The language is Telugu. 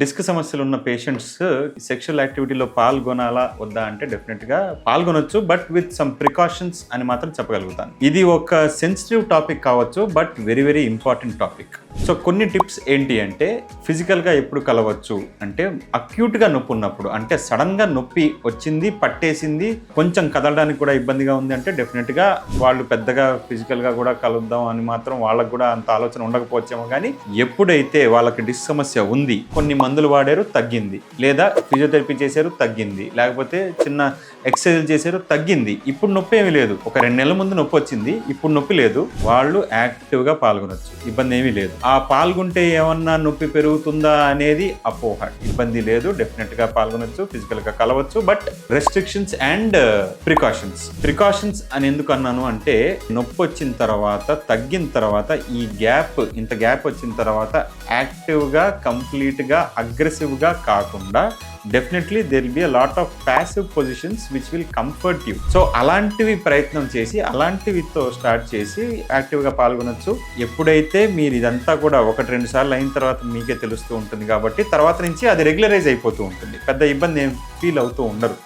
డిస్క్ సమస్యలు ఉన్న పేషెంట్స్ సెక్షువల్ యాక్టివిటీలో పాల్గొనాలా వద్దా అంటే డెఫినెట్గా పాల్గొనొచ్చు, బట్ విత్ సమ్ ప్రికాషన్స్ అని మాత్రం చెప్పగలుగుతాను. ఇది ఒక సెన్సిటివ్ టాపిక్ కావచ్చు, but very very important topic. So కొన్ని టిప్స్ ఏంటి అంటే, ఫిజికల్గా ఎప్పుడు కలవచ్చు అంటే అక్యూట్గా నొప్పి ఉన్నప్పుడు, అంటే సడన్గా నొప్పి వచ్చింది, పట్టేసింది, కొంచెం కదలడానికి కూడా ఇబ్బందిగా ఉంది అంటే డెఫినెట్గా వాళ్ళు పెద్దగా ఫిజికల్గా కూడా కలుద్దాం అని మాత్రం వాళ్ళకు కూడా అంత ఆలోచన ఉండకపోవచ్చేమో. కానీ ఎప్పుడైతే వాళ్ళకి డిస్క్ సమస్య ఉంది, కొన్ని మందులు వాడారు తగ్గింది, లేదా ఫిజియోథెరపీ చేశారు తగ్గింది, లేకపోతే చిన్న ఎక్సర్సైజ్ చేశారు తగ్గింది, ఇప్పుడు నొప్పి ఏమీ లేదు, ఒక 2 నెలల ముందు నొప్పి వచ్చింది ఇప్పుడు నొప్పి లేదు, వాళ్ళు యాక్టివ్గా పాల్గొనొచ్చు, ఇబ్బంది ఏమీ లేదు. ఆ పాల్గొంటే ఏమన్నా నొప్పి పెరుగుతుందా అనేది అపోహ. ఇబ్బంది లేదు, డెఫినెట్గా పాల్గొనొచ్చు, ఫిజికల్గా కలవచ్చు, బట్ రెస్ట్రిక్షన్స్ అండ్ ప్రికాషన్స్ అని ఎందుకు అన్నాను అంటే, నొప్పి వచ్చిన తర్వాత తగ్గిన తర్వాత ఈ ఇంత గ్యాప్ వచ్చిన తర్వాత యాక్టివ్గా కంప్లీట్గా అగ్రెసివ్గా కాకుండా definitely there will be a lot of passive positions which will comfort you. So అలాంటివి ప్రయత్నం చేసి, అలాంటివితో స్టార్ట్ చేసి యాక్టివ్గా పాల్గొనొచ్చు. ఎప్పుడైతే మీరు ఇదంతా కూడా 1-2 సార్లు అయిన తర్వాత మీకే తెలుస్తూ ఉంటుంది కాబట్టి తర్వాత నుంచి అది రెగ్యులరైజ్ అయిపోతూ ఉంటుంది, పెద్ద ఇబ్బంది ఏం ఫీల్ అవుతూ ఉండరు.